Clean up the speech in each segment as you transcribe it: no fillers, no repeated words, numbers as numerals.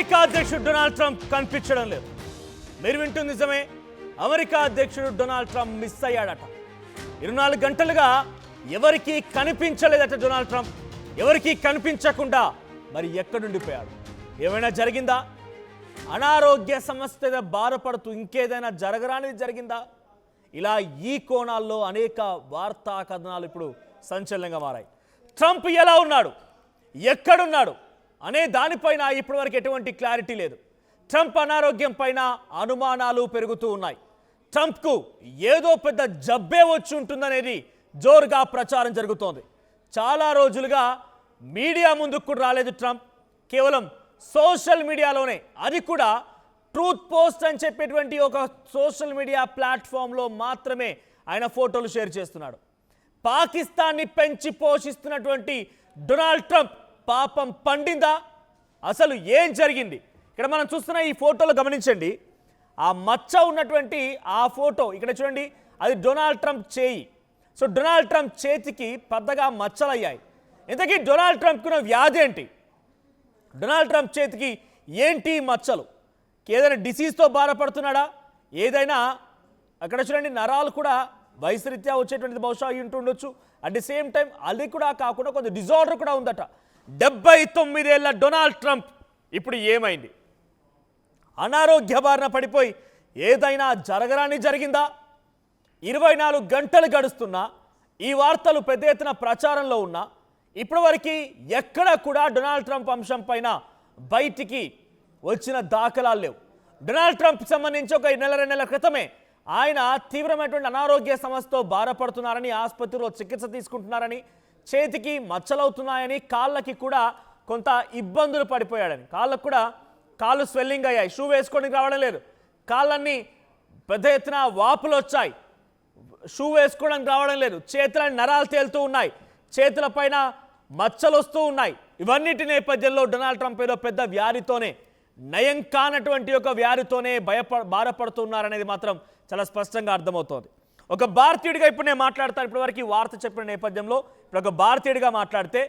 America అధ్యక్షుడు Donald Trump కనిపించడం లేదు. మీరు వింటుంది నిజమే. అమెరికా అధ్యక్షుడు డొనాల్డ్ ట్రంప్ మిస్ అయ్యాడట. 24 గంటలుగా ఎవరికి కనిపించలేదట డొనాల్డ్ ట్రంప్. ఎవరికి కనిపించకుండా మరి ఎక్కడుండిపోయాడు? ఏమైనా జరిగిందా? అనారోగ్య సమస్యగా బాధపడుతూ ఇంకేదైనా జరగరానిది జరిగిందా? ఇలా ఈ కోణాల్లో అనేక వార్తా కథనాలు ఇప్పుడు సంచలనంగా మారాయి. ట్రంప్ ఎలా ఉన్నాడు, ఎక్కడున్నాడు అనే దానిపైన ఇప్పటివరకు ఎటువంటి క్లారిటీ లేదు. ట్రంప్ అనారోగ్యం పైన అనుమానాలు పెరుగుతూ ఉన్నాయి. ట్రంప్కు ఏదో పెద్ద జబ్బే వచ్చి ఉంటుందనేది జోరుగా ప్రచారం జరుగుతోంది. చాలా రోజులుగా మీడియా ముందుకు కూడా రాలేదు ట్రంప్. కేవలం సోషల్ మీడియాలోనే, అది కూడా ట్రూత్ పోస్ట్ అని చెప్పేటువంటి ఒక సోషల్ మీడియా ప్లాట్ఫామ్లో మాత్రమే ఆయన ఫోటోలు షేర్ చేస్తున్నాడు. పాకిస్తాన్ని పెంచి పోషిస్తున్నటువంటి డొనాల్డ్ ట్రంప్ పాపం పండిందా? అసలు ఏం జరిగింది? ఇక్కడ మనం చూస్తున్న ఈ ఫోటోలు గమనించండి. ఆ మచ్చ ఉన్నటువంటి ఆ ఫోటో ఇక్కడ చూడండి, అది డొనాల్డ్ ట్రంప్ చేయి. సో డొనాల్డ్ ట్రంప్ చేతికి పెద్దగా మచ్చలయ్యాయి. ఇంతకీ డొనాల్డ్ ట్రంప్కున్న వ్యాధి ఏంటి? డొనాల్డ్ ట్రంప్ చేతికి ఏంటి మచ్చలు? ఏదైనా డిసీజ్తో బాధపడుతున్నాడా? ఏదైనా అక్కడ చూడండి, నరాలు కూడా వయసు రీత్యా వచ్చేటువంటిది బహుశా ఉంటుండొచ్చు. అట్ ది సేమ్ టైం అది కూడా కాకుండా కొంత డిజార్డర్ కూడా ఉందట. 79 ఏళ్ల డొనాల్డ్ ట్రంప్ ఇప్పుడు ఏమైంది? అనారోగ్య బారిన పడిపోయి ఏదైనా జరగరాని జరిగిందా? 24 గంటలు గడుస్తున్నా ఈ వార్తలు పెద్ద ఎత్తున ప్రచారంలో ఉన్నా ఇప్పటివరకు ఎక్కడ కూడా డొనాల్డ్ ట్రంప్ అంశం పైన బయటికి వచ్చిన దాఖలాలు లేవు. డొనాల్డ్ ట్రంప్ సంబంధించి ఒక 1-2 నెలల క్రితమే ఆయన తీవ్రమైనటువంటి అనారోగ్య సమస్యతో బాధపడుతున్నారని, ఆసుపత్రిలో చికిత్స తీసుకుంటున్నారని, చేతికి మచ్చలవుతున్నాయని, కాళ్ళకి కూడా కొంత ఇబ్బందులు పడిపోయాడని, కాళ్ళకు కూడా కాళ్ళు స్వెల్లింగ్ అయ్యాయి, షూ వేసుకోవడానికి రావడం లేదు, కాళ్ళన్నీ పెద్ద ఎత్తున వాపులు వచ్చాయి, షూ వేసుకోవడానికి రావడం లేదు, చేతులని నరాలు తేలుతూ ఉన్నాయి, చేతుల పైన మచ్చలు వస్తూ ఉన్నాయి. ఇవన్నిటి నేపథ్యంలో డొనాల్డ్ ట్రంప్ ఏదో పెద్ద వ్యాధితోనే, నయం కానటువంటి ఒక వ్యాధితోనే బాధపడుతున్నారనేది మాత్రం చాలా స్పష్టంగా అర్థమవుతోంది. ఒక భారతీయుడిగా ఇప్పుడు నేను మాట్లాడతాను. ఇప్పటివరకు ఈ వార్త చెప్పిన నేపథ్యంలో ఇప్పుడు ఒక భారతీయుడిగా మాట్లాడితే,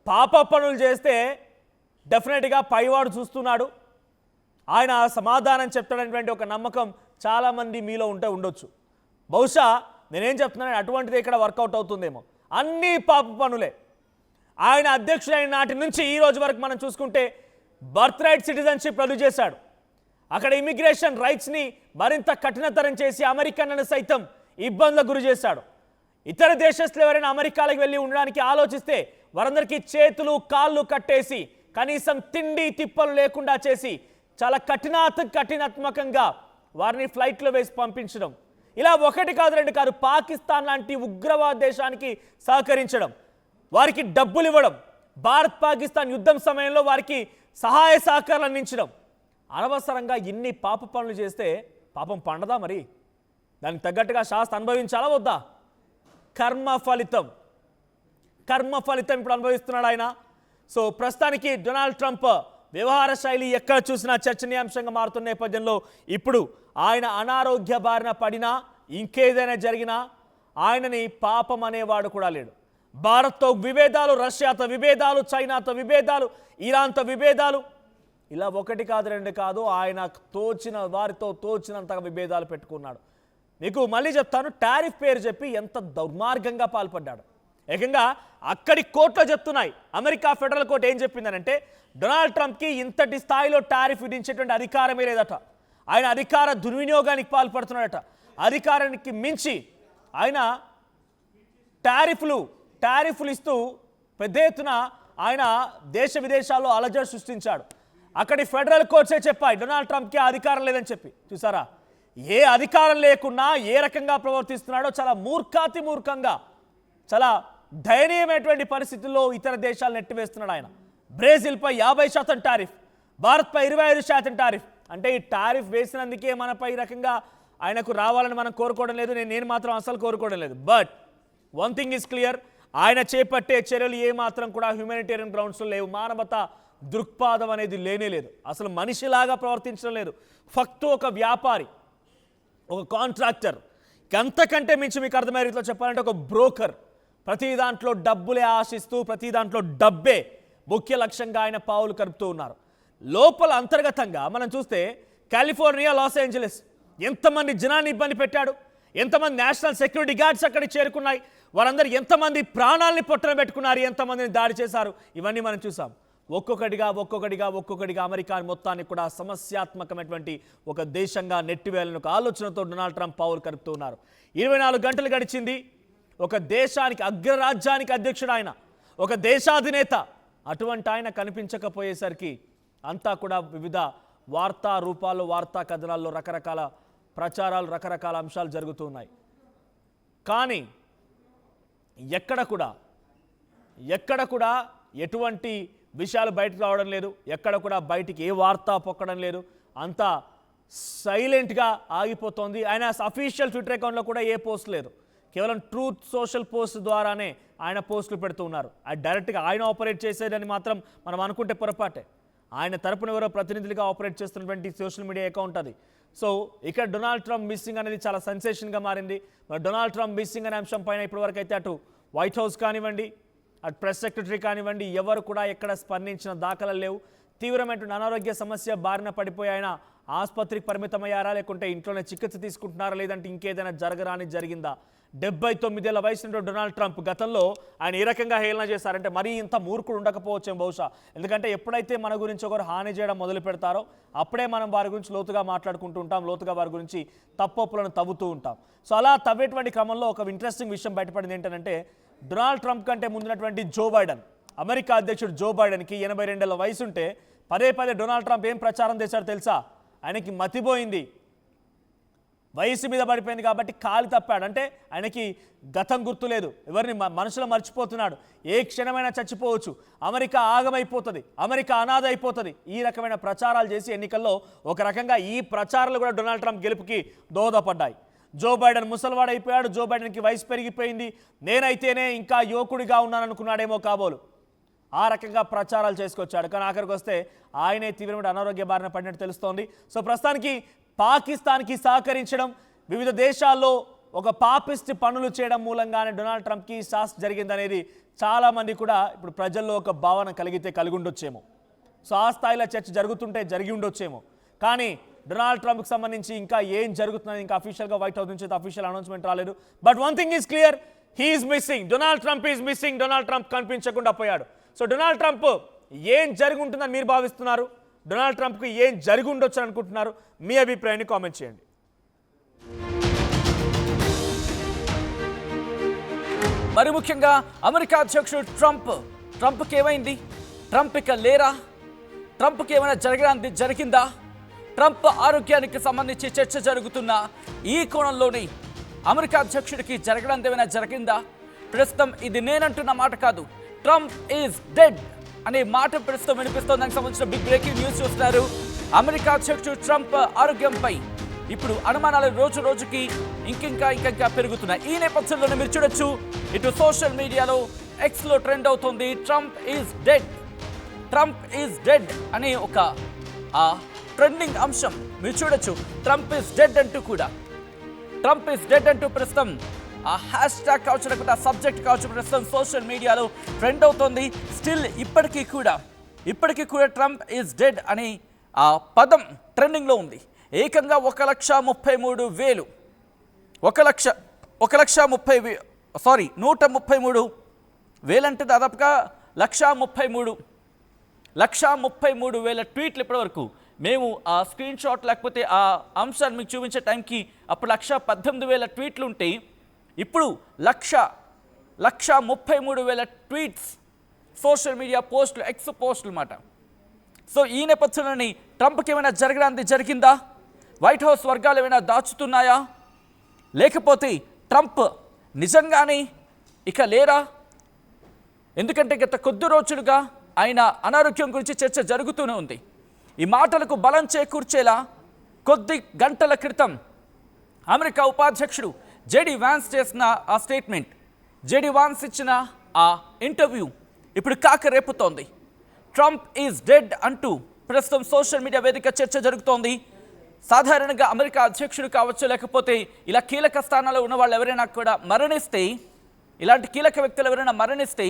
పాప పనులు చేస్తే డెఫినెట్గా పైవాడు చూస్తున్నాడు, ఆయన సమాధానం చెప్తాడనేటువంటి ఒక నమ్మకం చాలామంది మీలో ఉండొచ్చు. బహుశా నేనేం చెప్తున్నాను, అటువంటిది ఇక్కడ వర్కౌట్ అవుతుందేమో. అన్నీ పాప పనులే. ఆయన అధ్యక్షుడైన నాటి నుంచి ఈ రోజు వరకు మనం చూసుకుంటే బర్త్ రైట్ సిటిజన్షిప్ రద్దు చేశాడు. అక్కడ ఇమిగ్రేషన్ రైట్స్ని మరింత కఠినతరం చేసి అమెరికన్లను సైతం ఇబ్బందులకు గురి చేశాడు. ఇతర దేశస్తులు ఎవరైనా అమెరికాలకు వెళ్ళి ఉండడానికి ఆలోచిస్తే వారందరికీ చేతులు కాళ్ళు కట్టేసి కనీసం తిండి తిప్పలు లేకుండా చేసి చాలా కఠినాత్మకంగా వారిని ఫ్లైట్లో వేసి పంపించడం, ఇలా ఒకటి కాదు రెండు కాదు, పాకిస్తాన్ లాంటి ఉగ్రవాద దేశానికి సహకరించడం, వారికి డబ్బులు ఇవ్వడం, భారత్ పాకిస్తాన్ యుద్ధం సమయంలో వారికి సహాయ సహకారాలు అందించడం, అనవసరంగా ఇన్ని పాప పనులు చేస్తే పాపం పండదా? మరి దానికి తగ్గట్టుగా శాస్త్ర అనుభవించాలా వద్దా? కర్మ ఫలితం ఇప్పుడు అనుభవిస్తున్నాడు ఆయన. సో ప్రస్తుతానికి డొనాల్డ్ ట్రంప్ వ్యవహార శైలి ఎక్కడ చూసినా చర్చనీయాంశంగా మారుతున్న నేపథ్యంలో ఇప్పుడు ఆయన అనారోగ్య బారిన పడినా, ఇంకేదైనా జరిగినా ఆయనని పాపం అనేవాడు కూడా లేడు. భారత్తో విభేదాలు, రష్యాతో విభేదాలు, చైనాతో విభేదాలు, ఇరాన్తో విభేదాలు, ఇలా ఒకటి కాదు రెండు కాదు, ఆయన వారితో తోచినంతగా విభేదాలు పెట్టుకున్నాడు. మీకు మళ్ళీ చెప్తాను, టారిఫ్ పేరు చెప్పి ఎంత దుర్మార్గంగా పాల్పడ్డాడు. ఏకంగా అక్కడి కోర్టులో చెప్తున్నాయి. అమెరికా ఫెడరల్ కోర్టు ఏం చెప్పిందనంటే, డొనాల్డ్ ట్రంప్కి ఇంతటి స్థాయిలో టారిఫ్ విధించేటువంటి అధికారమే లేదట. ఆయన అధికార దుర్వినియోగానికి పాల్పడుతున్నాడట. అధికారానికి మించి ఆయన టారిఫ్లు ఇస్తూ పెద్ద ఎత్తున ఆయన దేశ విదేశాల్లో అలజడి సృష్టించాడు. అక్కడి ఫెడరల్ కోర్ట్సే చెప్పాయి డొనాల్డ్ ట్రంప్కి అధికారం లేదని చెప్పి. చూసారా, ఏ అధికారం లేకున్నా ఏ రకంగా ప్రవర్తిస్తున్నాడో, చాలా మూర్ఖంగా, చాలా దయనీయమైనటువంటి పరిస్థితుల్లో ఇతర దేశాలు నెట్టివేస్తున్నాడు ఆయన. బ్రెజిల్పై 50% టారిఫ్, భారత్పై 25% టారిఫ్. అంటే ఈ టారిఫ్ వేసినందుకే మనపై ఈ రకంగా ఆయనకు రావాలని మనం కోరుకోవడం లేదు, నేను మాత్రం అసలు కోరుకోవడం లేదు. But one thing is clear, ఆయన చేపట్టే చర్యలు ఏమాత్రం కూడా హ్యూమానిటేరియన్ గ్రౌండ్స్లో లేవు. మానవతా దృక్పాదం అనేది లేనే లేదు. అసలు మనిషిలాగా ప్రవర్తించడం లేదు. ఫక్తు ఒక వ్యాపారి, ఒక కాంట్రాక్టర్, అంతకంటే మించి మీకు అర్థమయ్యే రీతిలో చెప్పాలంటే ఒక బ్రోకర్. ప్రతి దాంట్లో డబ్బులే ఆశిస్తూ, ప్రతి దాంట్లో డబ్బే ముఖ్య లక్ష్యంగా ఆయన పావులు కలుపుతూ ఉన్నారు. లోపల అంతర్గతంగా మనం చూస్తే కాలిఫోర్నియా, లాస్ ఏంజలస్ ఎంతమంది జనాన్ని ఇబ్బంది పెట్టాడు, ఎంతమంది నేషనల్ సెక్యూరిటీ గార్డ్స్ అక్కడికి చేరుకున్నాయి, వారందరూ ఎంతమంది ప్రాణాలని పొట్టన పెట్టుకున్నారు, ఎంతమందిని దాడి చేశారు, ఇవన్నీ మనం చూసాం. ఒక్కొక్కటిగా అమెరికా మొత్తాన్ని కూడా సమస్యాత్మకమైనటువంటి ఒక దేశంగా నెట్టివేయాలని ఒక ఆలోచనతో డొనాల్డ్ ట్రంప్ పావులు కలుపుతూ ఉన్నారు. 24 గంటలు గడిచింది. ఒక దేశానికి, అగ్రరాజ్యానికి అధ్యక్షుడు ఆయన, ఒక దేశాధినేత, అటువంటి ఆయన కనిపించకపోయేసరికి అంతా కూడా వివిధ వార్తా రూపాల్లో, వార్తా కథనాల్లో రకరకాల ప్రచారాలు, రకరకాల అంశాలు జరుగుతూ ఉన్నాయి. కానీ ఎక్కడ కూడా ఎటువంటి విషయాలు బయటకు రావడం లేదు, ఎక్కడ కూడా బయటికి ఏ వార్త పొక్కడం లేదు, అంతా సైలెంట్గా ఆగిపోతుంది. ఆయన అఫీషియల్ ట్విట్టర్ అకౌంట్లో కూడా ఏ పోస్ట్ లేదు, కేవలం ట్రూత్ సోషల్ పోస్ట్ ద్వారానే ఆయన పోస్టులు పెడుతూ ఉన్నారు. అది డైరెక్ట్గా ఆయన ఆపరేట్ చేసేదని మాత్రం మనం అనుకుంటే పొరపాటే. ఆయన తరపున ఎవరో ప్రతినిధులుగా ఆపరేట్ చేస్తున్నటువంటి సోషల్ మీడియా అకౌంట్ అది. సో ఇక్కడ డొనాల్డ్ ట్రంప్ మిస్సింగ్ అనేది చాలా సెన్సేషన్గా మారింది. మరి డొనాల్డ్ ట్రంప్ మిస్సింగ్ అనే అంశం పైన ఇప్పటివరకు అయితే అటు వైట్ హౌస్ కానివ్వండి, అటు ప్రెస్ సెక్రటరీ కానివ్వండి, ఎవరు కూడా ఎక్కడ స్పందించిన దాఖలాలు లేవు. తీవ్రమైన అనారోగ్య సమస్య బారిన పడిపోయి ఆయన ఆసుపత్రికి పరిమితమయ్యారా, లేకుంటే ఇంట్లోనే చికిత్స తీసుకుంటున్నారా, లేదంటే ఇంకేదైనా జరగరాని జరిగిందా? 79 ఏళ్ల వయసు డొనాల్డ్ ట్రంప్ గతంలో ఆయన ఏ రకంగా హేళన చేశారంటే మరీ ఇంత మూర్ఖుడు ఉండకపోవచ్చేం బహుశా. ఎందుకంటే ఎప్పుడైతే మన గురించి ఒకరు హాని చేయడం మొదలు పెడతారో అప్పుడే మనం వారి గురించి లోతుగా మాట్లాడుకుంటూ ఉంటాం, లోతుగా వారి గురించి తప్పొప్పులను తవ్వుతూ ఉంటాం. సో అలా తవ్వేటువంటి క్రమంలో ఒక ఇంట్రెస్టింగ్ విషయం బయటపడింది. ఏంటంటే డొనాల్డ్ ట్రంప్ కంటే ముందున్నటువంటి జో బైడెన్, అమెరికా అధ్యక్షుడు జో బైడెన్కి 82 ఏళ్ల వయసు ఉంటే పదే డొనాల్డ్ ట్రంప్ ఏం ప్రచారం చేశాడు తెలుసా? ఆయనకి మతిపోయింది, వయసు మీద పడిపోయింది కాబట్టి కాలు తప్పాడు. అంటే ఆయనకి గతం గుర్తులేదు, ఎవరిని మనుషులు మర్చిపోతున్నాడు, ఏ క్షణమైనా చచ్చిపోవచ్చు, అమెరికా ఆగమైపోతుంది, అమెరికా అనాథ అయిపోతుంది, ఈ రకమైన ప్రచారాలు చేసి ఎన్నికల్లో ఒక రకంగా ఈ ప్రచారాలు కూడా డొనాల్డ్ ట్రంప్ గెలుపుకి దోహదపడ్డాయి. జో బైడెన్ ముసలివాడైపోయాడు, జో బైడెన్కి వయసు పెరిగిపోయింది, నేనైతేనే ఇంకా యువకుడిగా ఉన్నాననుకున్నాడేమో కాబోలు, ఆ రకంగా ప్రచారాలు చేసుకొచ్చాడు. కానీ ఆఖరికి వస్తే ఆయనే తీవ్రమైన అనారోగ్య బారిన పడినట్టు తెలుస్తోంది. సో ప్రస్తుతానికి పాకిస్తాన్కి సహకరించడం, వివిధ దేశాల్లో ఒక పాపిస్ట్ పనులు చేయడం మూలంగానే డొనాల్డ్ ట్రంప్కి సాస్ జరిగిందనేది చాలామంది కూడా ఇప్పుడు ప్రజల్లో ఒక భావన కలిగి ఉండొచ్చేమో. సో ఆ స్థాయిలో చర్చ జరిగి ఉండొచ్చేమో. కానీ డొనాల్డ్ ట్రంప్కి సంబంధించి ఇంకా ఏం జరుగుతుందని ఇంకా అఫీషియల్గా వైట్ హౌస్ నుంచి అఫీషియల్ అనౌన్స్మెంట్ రాలేదు. But one thing is clear, he is missing, Donald Trump is missing. Donald Trump కనిపించకుండా పోయాడు. సో డొనాల్డ్ ట్రంప్ ఏం జరిగి ఉంటుందని మీరు భావిస్తున్నారు? డొనాల్డ్ ట్రంప్కి ఏం జరిగి ఉండొచ్చు అనుకుంటున్నారు? మీ అభిప్రాయాన్ని కామెంట్ చేయండి. మరి ముఖ్యంగా అమెరికా అధ్యక్షుడు ట్రంప్కి ఏమైంది? ట్రంప్ ఇక లేరా? ట్రంప్కి ఏమైనా జరిగిందా? ట్రంప్ ఆరోగ్యానికి సంబంధించి చర్చ జరుగుతున్న ఈ కోణంలోని అమెరికా అధ్యక్షుడికి జరగడం ఏమైనా జరిగిందా? ప్రస్తుతం ఇది నేనంటున్న మాట కాదు, ట్రంప్ ఈజ్ డెడ్ అనే మాట ప్రస్తుతం వినిపిస్తోంది. దానికి సంబంధించిన బిగ్ బ్రేకింగ్ న్యూస్ చూస్తున్నారు. అమెరికా అధ్యక్షుడు ట్రంప్ ఆరోగ్యంపై ఇప్పుడు అనుమానాలు రోజు రోజుకి ఇంకా పెరుగుతున్నాయి. ఈ నేపథ్యంలోనే మీరు చూడొచ్చు, ఇటు సోషల్ మీడియాలో ఎక్స్లో ట్రెండ్ అవుతుంది ట్రంప్ ఈజ్ డెడ్ అనే ఒక ట్రెండింగ్ అంశం మీరు చూడొచ్చు. ట్రంప్ ఈజ్ డెడ్ అంటూ ప్రస్తుతం ఆ హ్యాష్ ట్యాగ్ కావచ్చు, లేకపోతే ఆ సబ్జెక్ట్ కావచ్చు, ప్రస్తుతం సోషల్ మీడియాలో ట్రెండ్ అవుతోంది. స్టిల్ ఇప్పటికీ కూడా ట్రంప్ ఈజ్ డెడ్ అని ఆ పదం ట్రెండింగ్లో ఉంది. ఏకంగా 1,33,000 133,000 అంటే దాదాపుగా 1,33,000 ట్వీట్లు ఇప్పటివరకు. మేము ఆ స్క్రీన్ షాట్ లేకపోతే ఆ అంశాన్ని మీకు చూపించే టైంకి అప్పుడు 1,18,000 ట్వీట్లు ఉంటే ఇప్పుడు 1,33,000 ట్వీట్స్, సోషల్ మీడియా పోస్టులు, ఎక్స్ పోస్టులు అన్నమాట. సో ఈ నేపథ్యంలోని ట్రంప్కి ఏమైనా జరిగిందా? వైట్ హౌస్ వర్గాలు ఏమైనా దాచుతున్నాయా? లేకపోతే ట్రంప్ నిజంగానే ఇక లేరా? ఎందుకంటే గత కొద్ది రోజులుగా ఆయన అనారోగ్యం గురించి చర్చ జరుగుతూనే ఉంది. ఈ మాటలకు బలం చేకూర్చేలా కొద్ది గంటల క్రితం అమెరికా ఉపాధ్యక్షుడు జేడీ వాన్స్ చేసిన ఆ స్టేట్మెంట్, జేడీ వాన్స్ ఇచ్చిన ఆ ఇంటర్వ్యూ ఇప్పుడు కాక రేపుతోంది. ట్రంప్ ఈజ్ డెడ్ అంటూ ప్రస్తుతం సోషల్ మీడియా వేదిక చర్చ జరుగుతోంది. సాధారణంగా అమెరికా అధ్యక్షుడు కావచ్చు, లేకపోతే ఇలా కీలక స్థానాల్లో ఉన్న వాళ్ళు ఎవరైనా కూడా మరణిస్తే, ఇలాంటి కీలక వ్యక్తులు ఎవరైనా మరణిస్తే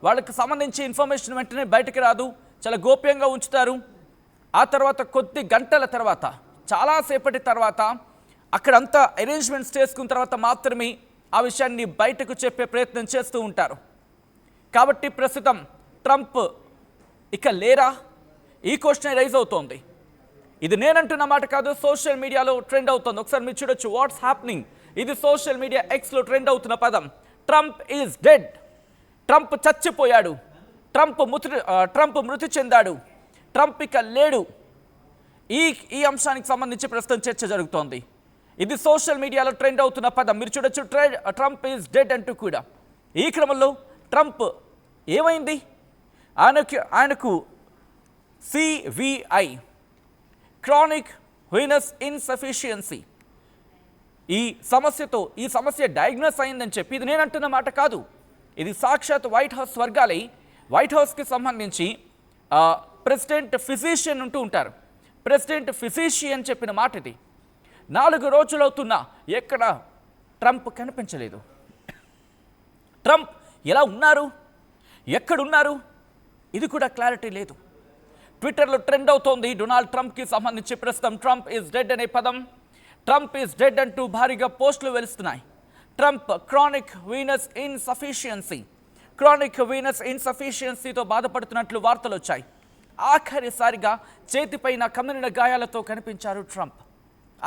వాళ్ళకి సంబంధించి ఇన్ఫర్మేషన్ వెంటనే బయటకు రాదు, చాలా గోప్యంగా ఉంచుతారు. ఆ తర్వాత కొద్ది గంటల తర్వాత చాలాసేపటి తర్వాత అక్కడంతా అరేంజ్మెంట్స్ చేసుకున్న తర్వాత మాత్రమే ఆ విషయాన్ని బయటకు చెప్పే ప్రయత్నం చేస్తూ ఉంటారు. కాబట్టి ప్రస్తుతం ట్రంప్ ఇక లేరా? ఈ క్వశ్చన్ రైజ్ అవుతోంది. ఇది నేనంటున్న మాట కాదు, సోషల్ మీడియాలో ట్రెండ్ అవుతుంది. ఒకసారి మీరు చూడొచ్చు వాట్స్ హ్యాపెనింగ్. ఇది సోషల్ మీడియా ఎక్స్లో ట్రెండ్ అవుతున్న పదం. Trump is dead. ట్రంప్ చచ్చిపోయాడు. ట్రంప్ మృతి చెందాడు. ట్రంప్ ఇక లేడు. ఈ అంశానికి సంబంధించి ప్రస్తుతం చర్చ జరుగుతోంది. ఇది సోషల్ మీడియాలో ట్రెండ్ అవుతున్న పదం. మీరు చూడొచ్చు ట్రంప్ ఈజ్ డెడ్ అంటూ కూడా. ఈ క్రమంలో ట్రంప్ ఏమైంది? ఆయనకు CVI క్రానిక్ వెనస్ ఇన్సఫిషియన్సీ ఈ సమస్య డయాగ్నోస్ అయిందని చెప్పి ఇది నేను అంటున్న మాట కాదు. ఇది సాక్షాత్ వైట్ హౌస్ వర్గాలే. వైట్ హౌస్కి సంబంధించి ప్రెసిడెంట్ ఫిజిషియన్ ఉంటూ ఉంటారు. ప్రెసిడెంట్ ఫిజిషియన్ చెప్పిన మాట ఇది. 4 రోజులవుతున్నా ఎక్కడ ట్రంప్ కనిపించలేదు. ట్రంప్ ఎలా ఉన్నారు, ఎక్కడున్నారు, ఇది కూడా క్లారిటీ లేదు. ట్విట్టర్లో ట్రెండ్ అవుతోంది డొనాల్డ్ ట్రంప్కి సంబంధించి ప్రస్తుతం ట్రంప్ ఈజ్ డెడ్ అనే పదం. ట్రంప్ ఈజ్ డెడ్ అంటూ భారీగా పోస్టులు వెలుస్తున్నాయి. ట్రంప్ క్రానిక్ వీనస్ ఇన్సఫిషియన్సీతో బాధపడుతున్నట్లు వార్తలు వచ్చాయి. ఆఖరిసారిగా చేతిపైన కమ్మిన గాయాలతో కనిపించారు ట్రంప్.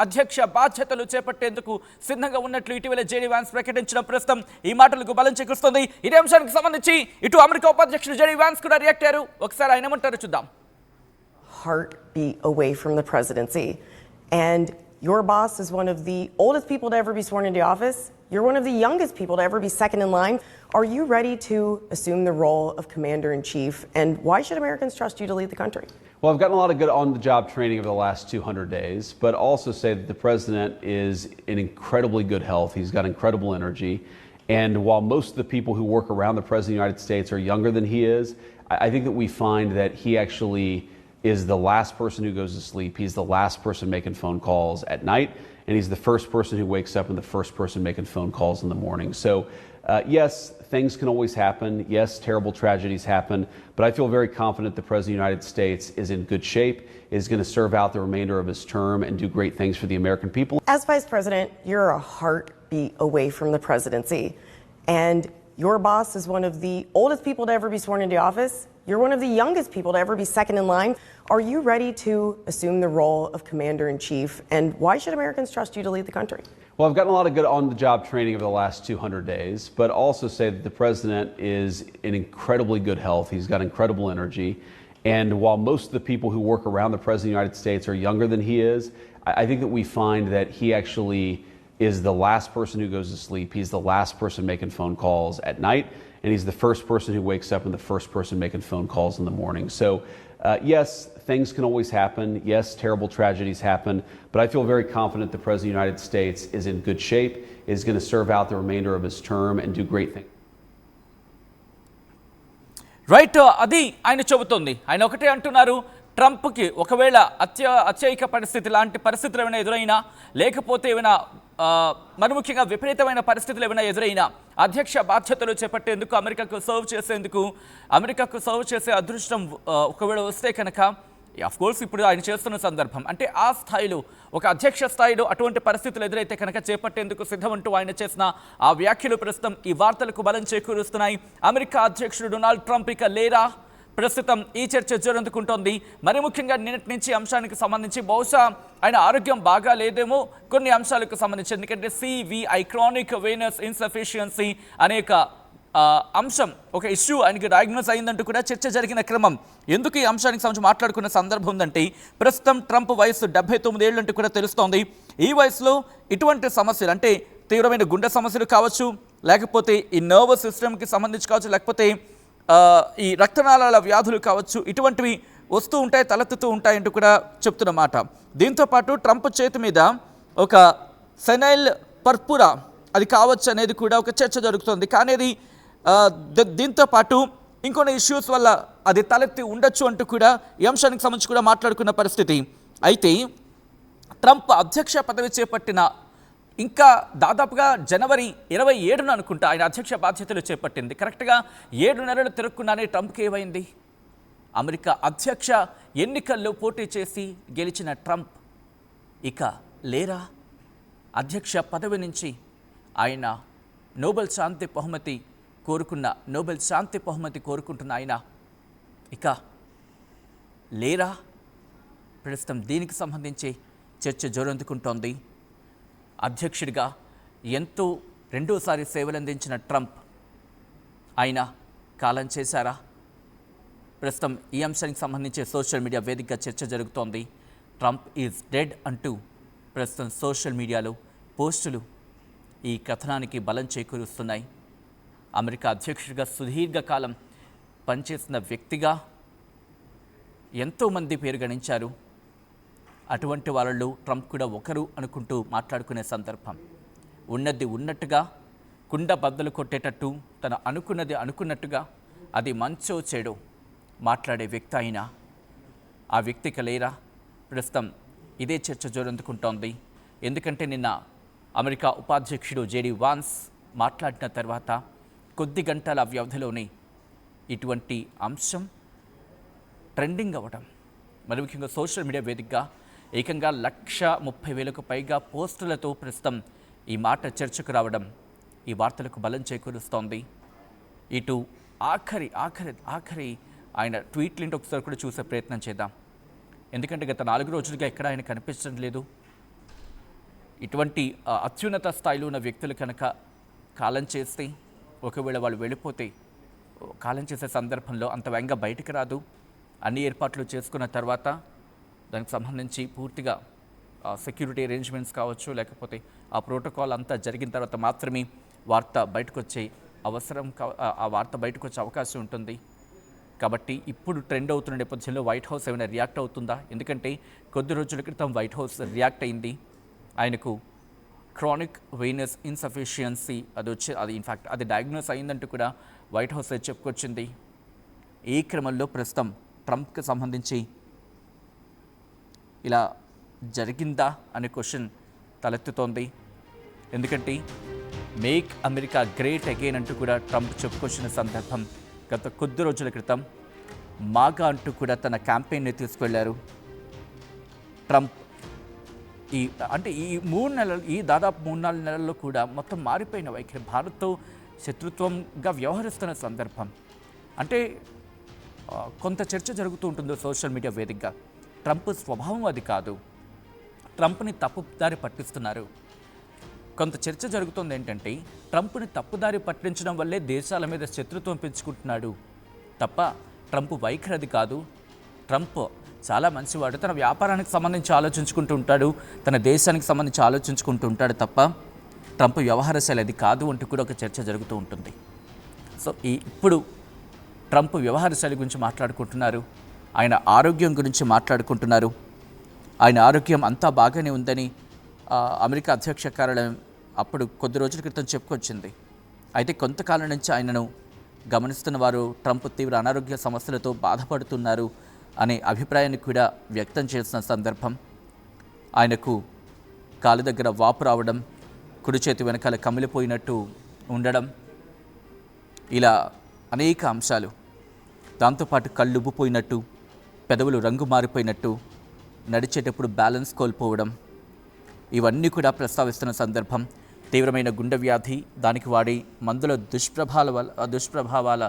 అధ్యక్ష బాధ్యతలు చేపట్టేందుకు సిద్ధంగా ఉన్నట్లు ఇటీవల జేడీ వాన్స్ ప్రకటించిన ప్రస్తుతం ఈ మాటలకు బలం చేకూరుస్తుంది. ఇదే అంశానికి సంబంధించి ఇటు అమెరికా ఉపాధ్యక్షుడు జేడీ వాన్స్ కూడా రియాక్ట్ అయ్యారు. ఒకసారి ఆయన ఏమంటారో చూద్దాం. Heartbeat away from the presidency, and your boss is one of the oldest people to ever be sworn into office. You're one of the youngest people to ever be second in line. Are you ready to assume the role of commander-in-chief, and why should Americans trust you to lead the country? Well, I've gotten a lot of good on-the-job training over the last 200 days, but also say that the president is in incredibly good health. He's got incredible energy. And while most of the people who work around the president of the United States are younger than he is, I think that we find that he actually is the last person who goes to sleep. He's the last person making phone calls at night, and he's the first person who wakes up and the first person making phone calls in the morning. So, yes, things can always happen. Yes, terrible tragedies happen, but I feel very confident the President of the United States is in good shape, is going to serve out the remainder of his term and do great things for the American people. As Vice President, you're a heartbeat away from the presidency, and your boss is one of the oldest people to ever be sworn into office. You're one of the youngest people to ever be second in line. Are you ready to assume the role of commander-in-chief, and why should Americans trust you to lead the country? Well, I've gotten a lot of good on-the-job training over the last 200 days, but also say that the president is in incredibly good health. He's got incredible energy. And while most of the people who work around the president of the United States are younger than he is, I think that we find that he actually is the last person who goes to sleep. He's the last person making phone calls at night, and he's the first person who wakes up and the first person making phone calls in the morning. So, yes, things can always happen. Yes, terrible tragedies happen, but I feel very confident the President of the United States is in good shape, is going to serve out the remainder of his term and do great things. Right, అది ఆయన చెబుతోంది. ఆయన ఒకటే అంటున్నారు, ట్రంప్కి ఒకవేళ అత్యయిక పరిస్థితి లాంటి పరిస్థితులు ఏమైనా ఎదురైనా, లేకపోతే ఏమైనా మరి ముఖ్యంగా విపరీతమైన పరిస్థితులు ఏమైనా ఎదురైనా అధ్యక్ష బాధ్యతలు చేపట్టేందుకు అమెరికాకు సర్వ్ చేసే అదృష్టం ఒకవేళ వస్తే కనుక కోర్స్ ఇప్పుడు ఆయన చేస్తున్న సందర్భం అంటే ఆ స్థాయిలో ఒక అధ్యక్ష స్థాయిలో అటువంటి పరిస్థితులు ఎదురైతే కనుక చేపట్టేందుకు సిద్ధమంటూ ఆయన చేసిన ఆ వ్యాఖ్యలు ప్రస్తుతం ఈ వార్తలకు బలం చేకూరుస్తున్నాయి. అమెరికా అధ్యక్షుడు డొనాల్డ్ ట్రంప్ ఇక లేరా? ప్రస్తుతం ఈ చర్చ జోరందుకుంటోంది. మరి ముఖ్యంగా నిన్నటి నుంచి అంశానికి సంబంధించి బహుశా ఆయన ఆరోగ్యం బాగా లేదేమో కొన్ని అంశాలకు సంబంధించి, ఎందుకంటే CVI క్రానిక్ వెనస్ ఇన్సఫిషియన్సీ అనేక అంశం ఒక ఇష్యూ ఆయనకి డయాగ్నోస్ అయిందంటూ కూడా చర్చ జరిగిన క్రమం. ఎందుకు ఈ అంశానికి సంబంధించి మాట్లాడుకున్న సందర్భం ఉందంటే ప్రస్తుతం ట్రంప్ వయసు 79 ఏళ్ళు అంటూ కూడా తెలుస్తోంది. ఈ వయసులో ఇటువంటి సమస్యలు అంటే తీవ్రమైన గుండె సమస్యలు కావచ్చు, లేకపోతే ఈ నర్వస్ సిస్టమ్కి సంబంధించి కావచ్చు, లేకపోతే ఈ రక్తనాళాల వ్యాధులు కావచ్చు, ఇటువంటివి వస్తూ ఉంటాయి, తలెత్తుతూ ఉంటాయంటూ కూడా చెప్తున్నమాట. దీంతోపాటు ట్రంప్ చేతి మీద ఒక ఫెనైల్ పర్పురా అది కావచ్చు అనేది కూడా ఒక చర్చ జరుగుతుంది. కానీ అది దీంతోపాటు ఇంకొన్ని ఇష్యూస్ వల్ల అది తలెత్తి ఉండొచ్చు అంటూ కూడా ఈ అంశానికి సంబంధించి కూడా మాట్లాడుకున్న పరిస్థితి. అయితే ట్రంప్ అధ్యక్ష పదవి చేపట్టిన ఇంకా దాదాపుగా జనవరి 27న అనుకుంటా ఆయన అధ్యక్ష బాధ్యతలు చేపట్టింది. కరెక్ట్గా 7 నెలలు తిరగకుండానే ట్రంప్కి ఏమైంది? అమెరికా అధ్యక్ష ఎన్నికల్లో పోటీ చేసి గెలిచిన ట్రంప్ ఇక లేరా? అధ్యక్ష పదవి నుంచి ఆయన నోబెల్ శాంతి బహుమతి కోరుకుంటున్న ఆయన ఇక లేరా? ప్రస్తుతం దీనికి సంబంధించి చర్చ జోరందుకుంటోంది. అధ్యక్షుడిగా ఎంతో రెండోసారి సేవలందించిన ట్రంప్ ఆయన కాలం చేశారా? ప్రస్తుతం ఈ అంశానికి సంబంధించి సోషల్ మీడియా వేదికగా చర్చ జరుగుతోంది. ట్రంప్ ఈజ్ డెడ్ అంటూ ప్రస్తుతం సోషల్ మీడియాలో పోస్టులు ఈ కథనానికి బలం చేకూరుస్తున్నాయి. అమెరికా అధ్యక్షుడిగా సుదీర్ఘకాలం పనిచేసిన వ్యక్తిగా ఎంతోమంది పేరు గణించారు. అటువంటి వాళ్ళలో ట్రంప్ కూడా ఒకరు అనుకుంటూ మాట్లాడుకునే సందర్భం. ఉన్నది ఉన్నట్టుగా కుండ బద్దలు కొట్టేటట్టు తను అనుకున్నది అనుకున్నట్టుగా అది మంచో చెడో మాట్లాడే వ్యక్తి అయినా ఆ వ్యక్తికి లేరా? ప్రస్తుతం ఇదే చర్చ జోరందుకుంటోంది. ఎందుకంటే నిన్న అమెరికా ఉపాధ్యక్షుడు జేడీ వాన్స్ మాట్లాడిన తర్వాత కొద్ది గంటల వ్యవధిలోనే ఇటువంటి అంశం ట్రెండింగ్ అవ్వడం, మరి ముఖ్యంగా సోషల్ మీడియా వేదికగా ఏకంగా 130,000కు పైగా పోస్టులతో ప్రస్తుతం ఈ మాట చర్చకు రావడం ఈ వార్తలకు బలం చేకూరుస్తోంది. ఇటు ఆఖరి ఆయన ట్వీట్లింటి ఒకసారి కూడా చూసే ప్రయత్నం చేద్దాం. ఎందుకంటే గత 4 రోజులుగా ఎక్కడ ఆయన కనిపించడం లేదు. ఇటువంటి అత్యున్నత స్థాయిలో ఉన్న వ్యక్తులు కనుక కాలం చేస్తే, ఒకవేళ వాళ్ళు వెళ్ళిపోతే కాలం చేసే సందర్భంలో అంత వేగంగా బయటికి రాదు. అన్ని ఏర్పాట్లు చేసుకున్న తర్వాత దానికి సంబంధించి పూర్తిగా సెక్యూరిటీ అరేంజ్మెంట్స్ కావచ్చు, లేకపోతే ఆ ప్రోటోకాల్ అంతా జరిగిన తర్వాత మాత్రమే వార్త బయటకు వచ్చే అవకాశం ఉంటుంది. కాబట్టి ఇప్పుడు ట్రెండ్ అవుతున్న నేపథ్యంలో వైట్ హౌస్ ఏమైనా రియాక్ట్ అవుతుందా? ఎందుకంటే కొద్ది రోజుల క్రితం వైట్ హౌస్ రియాక్ట్ అయింది. ఆయనకు క్రానిక్ వెయినస్ ఇన్సఫిషియన్సీ అది ఇన్ఫ్యాక్ట్ అది డయాగ్నోస్ అయిందంటూ కూడా వైట్ హౌస్ చెప్పుకొచ్చింది. ఈ క్రమంలో ప్రస్తుతం ట్రంప్కి సంబంధించి ఇలా జరిగిందా అనే క్వశ్చన్ తలెత్తుతోంది. ఎందుకంటే మేక్ అమెరికా గ్రేట్ అగైన్ అంటూ కూడా ట్రంప్ చెప్పుకొచ్చిన సందర్భం. గత కొద్ది రోజుల క్రితం మాగా అంటూ కూడా తన క్యాంపెయిన్ని తీసుకెళ్లారు ట్రంప్. ఈ దాదాపు 3-4 నెలల్లో కూడా మొత్తం మారిపోయిన వైఖరి, భారత్తో శత్రుత్వంగా వ్యవహరిస్తున్న సందర్భం. అంటే కొంత చర్చ జరుగుతూ ఉంటుందో సోషల్ మీడియా వేదికగా. ట్రంప్ స్వభావం అది కాదు, ట్రంప్ని తప్పుదారి పట్టిస్తున్నారు. కొంత చర్చ జరుగుతుంది ఏంటంటే ట్రంప్ని తప్పుదారి పట్టించడం వల్లే దేశాల మీద శత్రుత్వం పెంచుకుంటున్నాడు తప్ప ట్రంప్ వైఖరి అది కాదు. ట్రంప్ చాలా మంచివాడు, తన వ్యాపారానికి సంబంధించి ఆలోచించుకుంటూ ఉంటాడు, తన దేశానికి సంబంధించి ఆలోచించుకుంటూ ఉంటాడు తప్ప ట్రంప్ వ్యవహార శైలి అది కాదు అంటూ కూడా ఒక చర్చ జరుగుతూ ఉంటుంది. సో ఇప్పుడు ట్రంప్ వ్యవహార శైలి గురించి మాట్లాడుకుంటున్నారు, ఆయన ఆరోగ్యం గురించి మాట్లాడుకుంటున్నారు. ఆయన ఆరోగ్యం అంతా బాగానే ఉందని అమెరికా అధ్యక్ష కార్యాలయం అప్పుడు కొద్ది రోజుల క్రితం చెప్పుకొచ్చింది. అయితే కొంతకాలం నుంచి ఆయనను గమనిస్తున్న వారు ట్రంప్ తీవ్ర అనారోగ్య సమస్యలతో బాధపడుతున్నారు అనే అభిప్రాయాన్ని కూడా వ్యక్తం చేసిన సందర్భం. ఆయనకు కాలు దగ్గర వాపు రావడం, కుడి చేతి వెనకాల కమిలిపోయినట్టు ఉండడం, ఇలా అనేక అంశాలు. దాంతోపాటు కళ్ళు ఉబ్బిపోయినట్టు, పెదవులు రంగు మారిపోయినట్టు, నడిచేటప్పుడు బ్యాలెన్స్ కోల్పోవడం, ఇవన్నీ కూడా ప్రస్తావిస్తున్న సందర్భం. తీవ్రమైన గుండె వ్యాధి, దానికి వాడే మందుల దుష్ప్రభావాల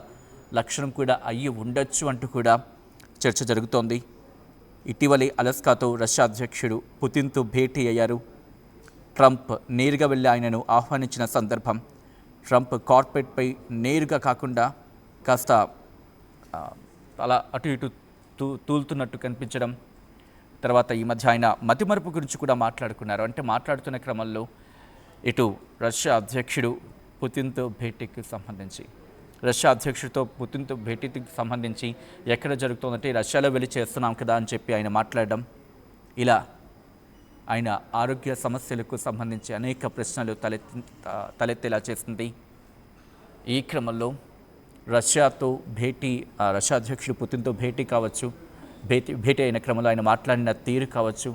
లక్షణం కూడా అయ్యి ఉండొచ్చు అంటూ కూడా చర్చ జరుగుతోంది. ఇటీవలే అలస్కాతో రష్యా అధ్యక్షుడు పుతిన్తో భేటీ అయ్యారు ట్రంప్. నేరుగా వెళ్ళి ఆయనను ఆహ్వానించిన సందర్భం. ట్రంప్ కార్పెట్పై నేరుగా కాకుండా కాస్త అలా అటు ఇటు తూలుతున్నట్టు కనిపించడం. తర్వాత ఈ మధ్య ఆయన మతిమరుపు గురించి కూడా మాట్లాడుకున్నారు. అంటే మాట్లాడుతున్న క్రమంలో ఇటు రష్యా అధ్యక్షుడు పుతిన్తో భేటీకి సంబంధించి, రష్యా అధ్యక్షుడితో పుతిన్తో భేటీకి సంబంధించి ఎక్కడ జరుగుతుందంటే రష్యాలో వెళ్ళి చేస్తున్నాం కదా అని చెప్పి ఆయన మాట్లాడడం, ఇలా ఆయన ఆరోగ్య సమస్యలకు సంబంధించి అనేక ప్రశ్నలు తలెత్తేలా చేస్తుంది. ఈ క్రమంలో రష్యా అధ్యక్షుడు పుతిన్తో భేటీ కావచ్చు, భేటీ అయిన క్రమంలో ఆయన మాట్లాడిన తీరు కావచ్చు,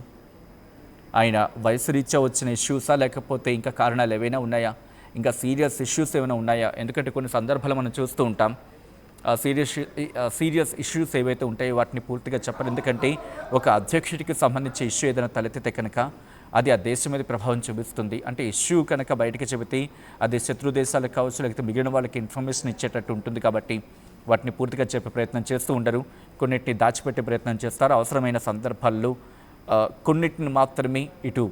ఆయన వయసు రీత్యా వచ్చిన ఇష్యూసా లేకపోతే ఇంకా కారణాలు ఏవైనా ఉన్నాయా, ఇంకా సీరియస్ ఇష్యూస్ ఏమైనా ఉన్నాయా? ఎందుకంటే కొన్ని సందర్భాలు మనం చూస్తూ ఉంటాం సీరియస్ ఇష్యూస్ ఏవైతే ఉంటాయో వాటిని పూర్తిగా చెప్పరు. ఎందుకంటే ఒక అధ్యక్షుడికి సంబంధించి ఇష్యూ ఏదైనా తలెత్తితే కనుక అది ఆ దేశం మీద ప్రభావం చూపిస్తుంది. అంటే ఇష్యూ కనుక బయటకు చెబితే అది శత్రు దేశాలకు కావచ్చు, లేకపోతే మిగిలిన వాళ్ళకి ఇన్ఫర్మేషన్ ఇచ్చేటట్టు ఉంటుంది. కాబట్టి వాటిని పూర్తిగా చెప్పే ప్రయత్నం చేస్తూ ఉండరు. కొన్నిటిని దాచిపెట్టే ప్రయత్నం చేస్తారు. అవసరమైన సందర్భాల్లో కొన్నిటిని మాత్రమే ఇటు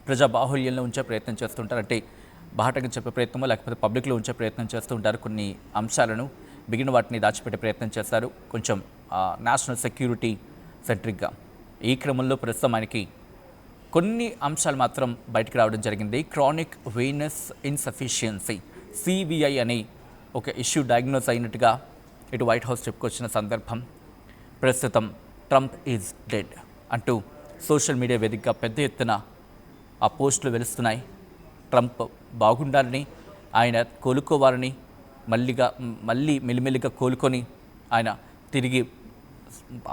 ప్రజా బాహుళ్యంలో ఉంచే ప్రయత్నం చేస్తుంటారు. అంటే బాహటంగా చెప్పే ప్రయత్నమో లేకపోతే పబ్లిక్లో ఉంచే ప్రయత్నం చేస్తూ ఉంటారు. కొన్ని అంశాలను మిగిలిన వాటిని దాచిపెట్టే ప్రయత్నం చేస్తారు. కొంచెం నేషనల్ సెక్యూరిటీ సెంట్రిక్గా. ఈ క్రమంలో ప్రస్తుతం ఆయనకి కొన్ని అంశాలు మాత్రం బయటకు రావడం జరిగింది. క్రానిక్ వెయినస్ ఇన్సఫిషియన్సీ CVI అనే ఒక ఇష్యూ డయాగ్నోస్ అయినట్టుగా ఇటు వైట్ హౌస్ చెప్పుకొచ్చిన సందర్భం. ప్రస్తుతం ట్రంప్ ఈజ్ డెడ్ అంటూ సోషల్ మీడియా వేదికగా పెద్ద ఎత్తున ఆ పోస్టులు వెలుస్తున్నాయి. ట్రంప్ బాగుండాలని, ఆయన కోలుకోవాలని, మళ్ళీ మెల్లిమెల్లిగా కోలుకొని ఆయన తిరిగి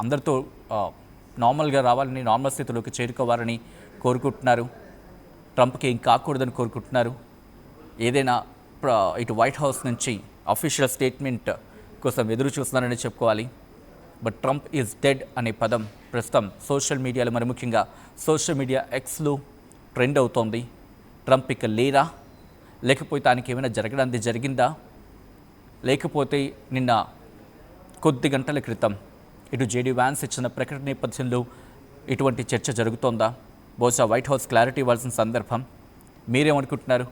అందరితో నార్మల్గా రావాలని, నార్మల్ స్థితిలోకి చేరుకోవాలని కోరుకుంటున్నారు. ట్రంప్కి ఏం కాకూడదని కోరుకుంటున్నారు. ఏదైనా ఇటు వైట్ హౌస్ నుంచి అఫీషియల్ స్టేట్మెంట్ కోసం ఎదురు చూస్తున్నారని చెప్పుకోవాలి. బట్ ట్రంప్ ఈజ్ డెడ్ అనే పదం ప్రస్తుతం సోషల్ మీడియాలో, మరి ముఖ్యంగా సోషల్ మీడియా Xలో ట్రెండ్ అవుతోంది. ట్రంప్ ఇక లేరా, లేకపోతే ఆయనకి ఏమైనా జరగడానికి జరిగిందా, లేకపోతే నిన్న కొద్ది గంటల క్రితం ఇటు JD Vance ఇచ్చిన ప్రకటన నేపథ్యంలో ఇటువంటి చర్చ జరుగుతోందా? బహుశా వైట్ హౌస్ క్లారిటీ ఇవ్వాల్సిన సందర్భం. మీరేమనుకుంటున్నారు?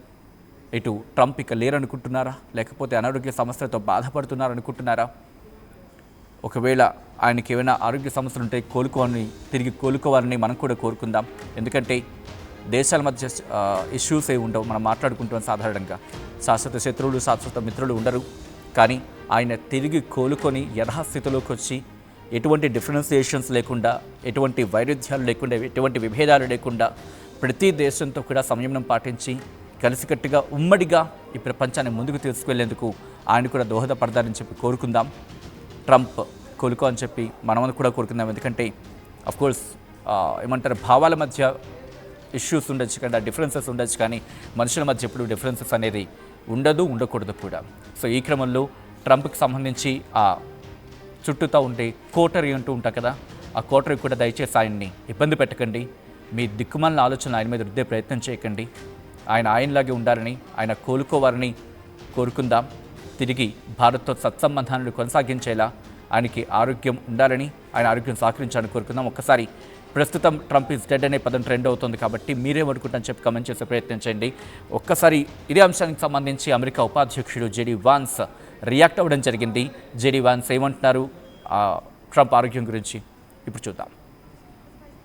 ఇటు ట్రంప్ ఇక లేరనుకుంటున్నారా, లేకపోతే అనారోగ్య సమస్యలతో బాధపడుతున్నారనుకుంటున్నారా? ఒకవేళ ఆయనకి ఏమైనా ఆరోగ్య సమస్యలు ఉంటే తిరిగి కోలుకోవాలని మనం కూడా కోరుకుందాం. ఎందుకంటే దేశాల మధ్య ఇష్యూస్ ఏవి ఉండవు, మనం మాట్లాడుకుంటాం సాధారణంగా. శాశ్వత శత్రువులు, శాశ్వత మిత్రులు ఉండరు. కానీ ఆయన తిరిగి కోలుకొని యథాస్థితిలోకి వచ్చి ఎటువంటి డిఫరెన్సియేషన్స్ లేకుండా, ఎటువంటి వైరుధ్యాలు లేకుండా, ఎటువంటి విభేదాలు లేకుండా ప్రతి దేశంతో కూడా సంయమనం పాటించి కలిసికట్టుగా ఉమ్మడిగా ఈ ప్రపంచాన్ని ముందుకు తీసుకువెళ్లేందుకు ఆయన కూడా దోహదపడతారని చెప్పి కోరుకుందాం. ట్రంప్ కోలుకో అని చెప్పి మనమని కూడా కోరుకుందాం. ఎందుకంటే అఫ్కోర్స్ ఏమంటారు, భావాల మధ్య ఇష్యూస్ ఉండొచ్చు కానీ, డిఫరెన్సెస్ ఉండొచ్చు కానీ మనుషుల మధ్య ఎప్పుడు డిఫరెన్సెస్ అనేది ఉండకూడదు కూడా. సో ఈ క్రమంలో ట్రంప్కి సంబంధించి ఆ చుట్టూతో ఉండే కోటరీ అంటూ ఉంటాం కదా, ఆ కోటరీ కూడా దయచేసి ఆయన్ని ఇబ్బంది పెట్టకండి. మీ దిక్కుమాలిన ఆలోచన ఆయన మీద రుద్దే ప్రయత్నం చేయకండి. ఆయనలాగే ఉండాలని, ఆయన కోలుకోవాలని కోరుకుందాం. తిరిగి భారత్తో సత్సంబంధాలను కొనసాగించేలా ఆయనకి ఆరోగ్యం ఉండాలని, ఆయన ఆరోగ్యం సహకరించాలని కోరుకుందాం. ఒక్కసారి ప్రస్తుతం ట్రంప్ ఈజ్ డెడ్ అనే పదం ట్రెండ్ అవుతుంది కాబట్టి మీరేమనుకుంటారని చెప్పి కమెంట్ చేసే ప్రయత్నం చేయండి. ఒక్కసారి ఇదే అంశానికి సంబంధించి అమెరికా ఉపాధ్యక్షుడు JD Vance రియాక్ట్ అవ్వడం జరిగింది. JD Vance ఏమంటున్నారు ట్రంప్ ఆరోగ్యం గురించి ఇప్పుడు చూద్దాం.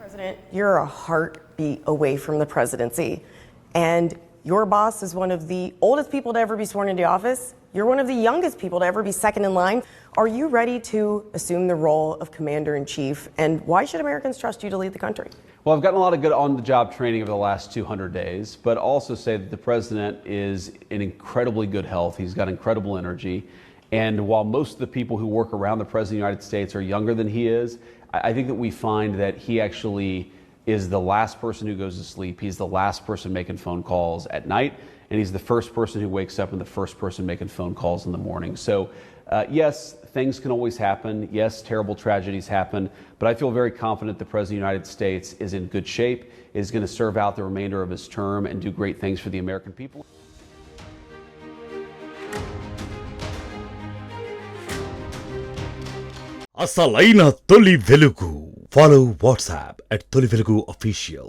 President, you're a heartbeat away from the presidency, and your boss is one of the oldest people to ever be sworn into office. You're one of the youngest people to ever be second in line. Are you ready to assume the role of commander-in-chief, and why should Americans trust you to lead the country? Well, I've gotten a lot of good on-the-job training over the last 200 days, but also say that the president is in incredibly good health. He's got incredible energy. And while most of the people who work around the president of the United States are younger than he is, I think that we find that he actually is the last person who goes to sleep. He's the last person making phone calls at night, and he's the first person who wakes up and the first person making phone calls in the morning. So, yes, things can always happen. Yes, terrible tragedies happen, but I feel very confident the President of the United States is in good shape, is going to serve out the remainder of his term and do great things for the American people. అసలైన తొలి వెలుగు. Follow WhatsApp @తొలి వెలుగు official.